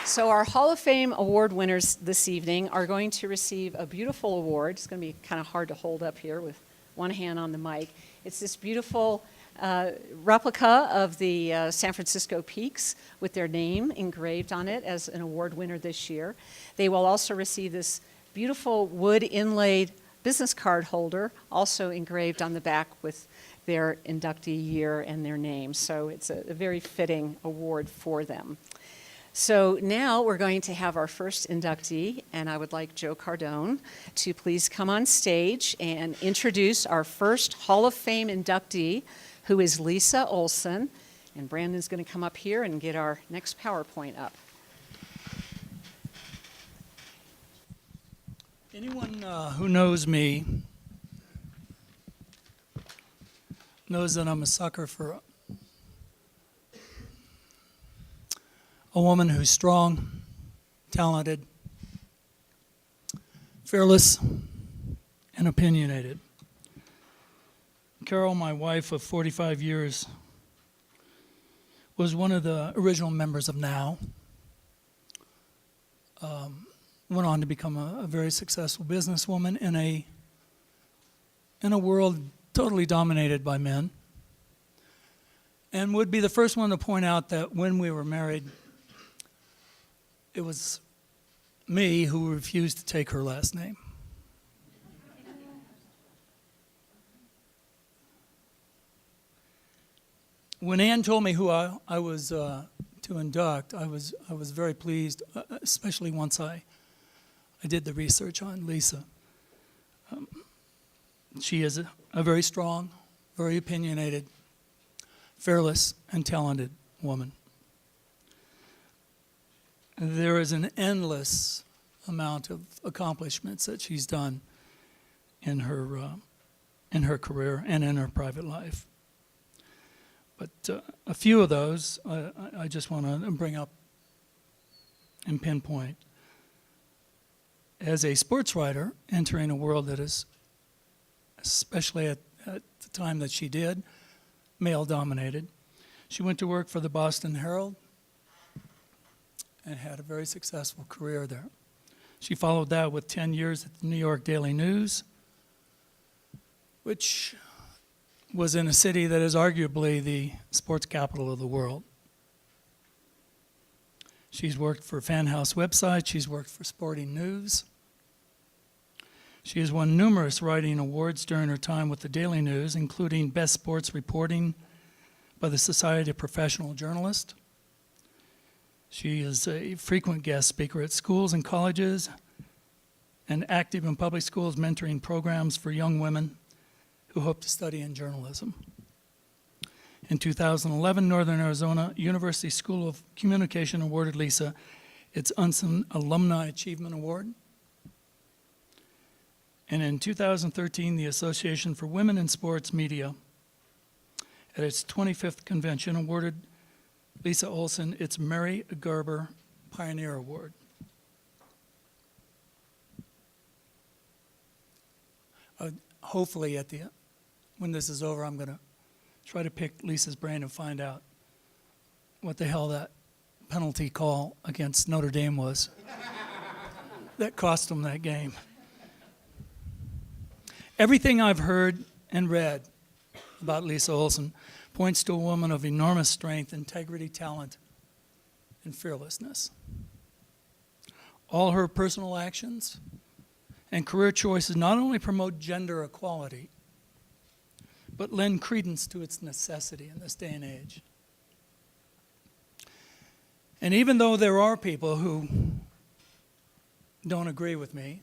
So our Hall of Fame award winners this evening are going to receive a beautiful award. It's going to be kind of hard to hold up here with one hand on the mic. It's this beautiful replica of the San Francisco Peaks with their name engraved on it as an award winner this year. They will also receive this beautiful wood inlaid business card holder, also engraved on the back with their inductee year and their name. So it's a very fitting award for them. So now we're going to have our first inductee, and I would like Joe Cardone to please come on stage and introduce our first Hall of Fame inductee, who is Lisa Olson. And Brandon's going to come up here and get our next PowerPoint up. Anyone who knows me knows that I'm a sucker for a woman who's strong, talented, fearless, and opinionated. Carol, my wife of 45 years, was one of the original members of NOW. Went on to become a very successful businesswoman in a world totally dominated by men. And would be the first one to point out that when we were married, it was me who refused to take her last name. When Ann told me who I was to induct, I was very pleased, especially once I did the research on Lisa. She is a very strong, very opinionated, fearless, and talented woman. There is an endless amount of accomplishments that she's done in her career and in her private life. But a few of those I just want to bring up and pinpoint. As a sports writer, entering a world that is, especially at the time that she did, male-dominated, she went to work for the Boston Herald and had a very successful career there. She followed that with 10 years at the New York Daily News, which was in a city that is arguably the sports capital of the world. She's worked for Fan House website, she's worked for Sporting News. She has won numerous writing awards during her time with the Daily News, including Best Sports Reporting by the Society of Professional Journalists. She is a frequent guest speaker at schools and colleges and active in public schools mentoring programs for young women who hope to study in journalism. In 2011, Northern Arizona University School of Communication awarded Lisa its Unsung Alumni Achievement Award. And in 2013, the Association for Women in Sports Media, at its 25th convention, awarded Lisa Olson its Mary Garber Pioneer Award. Hopefully, when this is over, I'm going to try to pick Lisa's brain and find out what the hell that penalty call against Notre Dame was that cost them that game. Everything I've heard and read about Lisa Olson points to a woman of enormous strength, integrity, talent, and fearlessness. All her personal actions and career choices not only promote gender equality, but lend credence to its necessity in this day and age. And even though there are people who don't agree with me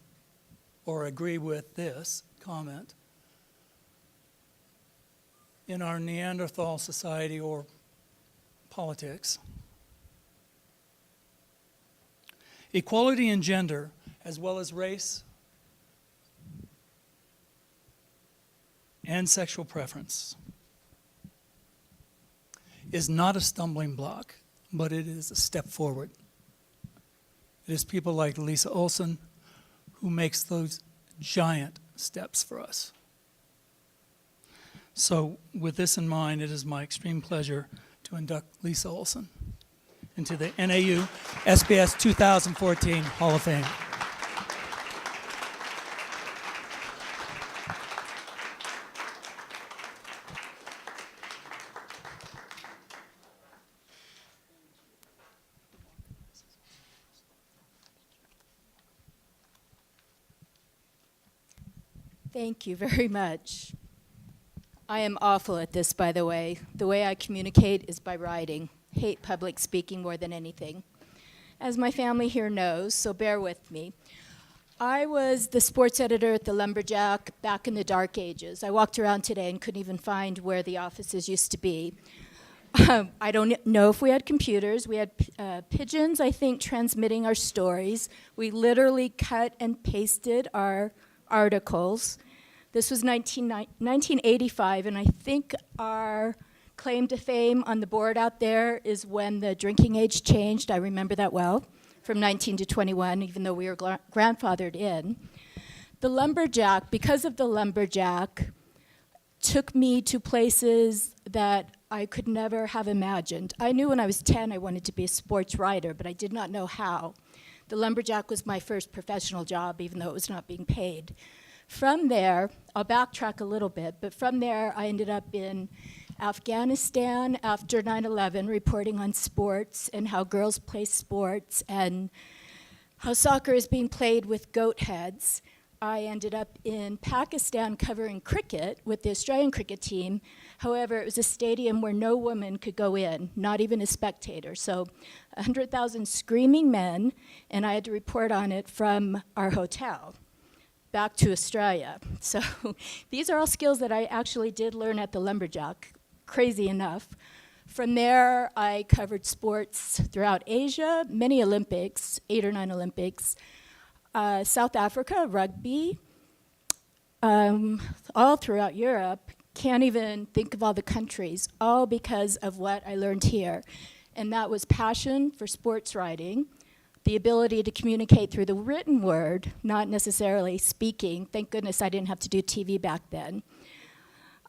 or agree with this comment, in our Neanderthal society or politics, equality in gender as well as race and sexual preference is not a stumbling block, but it is a step forward. It is people like Lisa Olson who makes those giant steps for us. So with this in mind, it is my extreme pleasure to induct Lisa Olson into the NAU SBS 2014 Hall of Fame. Thank you very much. I am awful at this, by the way. The way I communicate is by writing. Hate public speaking more than anything, as my family here knows, so bear with me. I was the sports editor at the Lumberjack back in the dark ages. I walked around today and couldn't even find where the offices used to be. I don't know if we had computers. We had pigeons, I think, transmitting our stories. We literally cut and pasted our articles. This was 1985, and I think our claim to fame on the board out there is when the drinking age changed. I remember that well, from 19 to 21, even though we were grandfathered in. The Lumberjack, because of the Lumberjack, took me to places that I could never have imagined. I knew when I was 10 I wanted to be a sports writer, but I did not know how. The Lumberjack was my first professional job, even though it was not being paid. From there, I'll backtrack a little bit, but from there I ended up in Afghanistan after 9/11, reporting on sports and how girls play sports and how soccer is being played with goat heads. I ended up in Pakistan covering cricket with the Australian cricket team. However, it was a stadium where no woman could go in, not even a spectator. So 100,000 screaming men, and I had to report on it from our hotel back to Australia. So these are all skills that I actually did learn at the Lumberjack, crazy enough. From there, I covered sports throughout Asia, many Olympics, 8 or 9 Olympics, South Africa, rugby, all throughout Europe. Can't even think of all the countries, all because of what I learned here. And that was passion for sports writing, the ability to communicate through the written word, not necessarily speaking. Thank goodness I didn't have to do TV back then.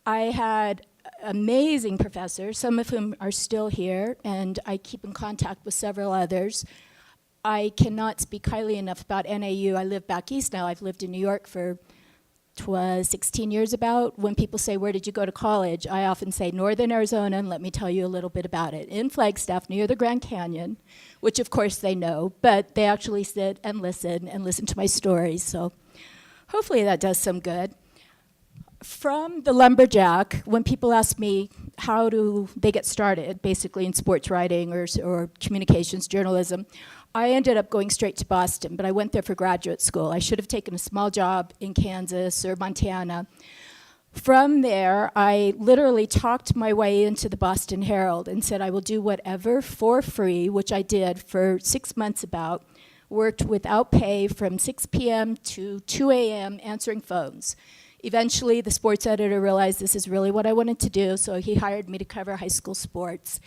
I had amazing professors, some of whom are still here, and I keep in contact with several others. I cannot speak highly enough about NAU. I live back east now. I've lived in New York for 16 years about. When people say, where did you go to college? I often say Northern Arizona, and let me tell you a little bit about it. In Flagstaff, near the Grand Canyon, which of course they know, but they actually sit and listen to my stories. So hopefully that does some good. From the Lumberjack, when people ask me how do they get started, basically in sports writing or communications journalism, I ended up going straight to Boston, but I went there for graduate school. I should have taken a small job in Kansas or Montana. From there, I literally talked my way into the Boston Herald and said I will do whatever for free, which I did for 6 months about, worked without pay from 6 p.m. to 2 a.m. answering phones. Eventually, the sports editor realized this is really what I wanted to do, so he hired me to cover high school sports.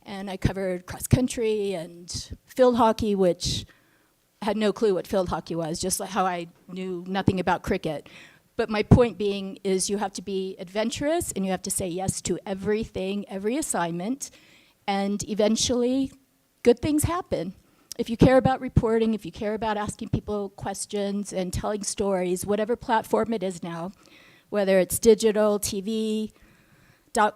And I covered cross country and field hockey, which I had no clue what field hockey was, just like how I knew nothing about cricket. But my point being is you have to be adventurous and you have to say yes to everything, every assignment, and eventually good things happen. If you care about reporting, if you care about asking people questions and telling stories, whatever platform it is now, whether it's digital, TV,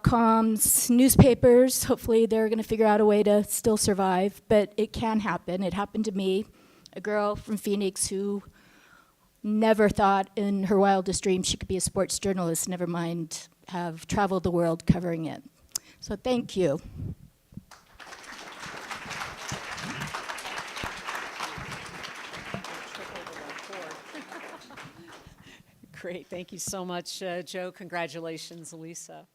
.coms, newspapers, hopefully they're going to figure out a way to still survive, but it can happen. It happened to me, a girl from Phoenix who never thought in her wildest dreams she could be a sports journalist, never mind have traveled the world covering it. So thank you. Great. Thank you so much, Joe. Congratulations, Lisa.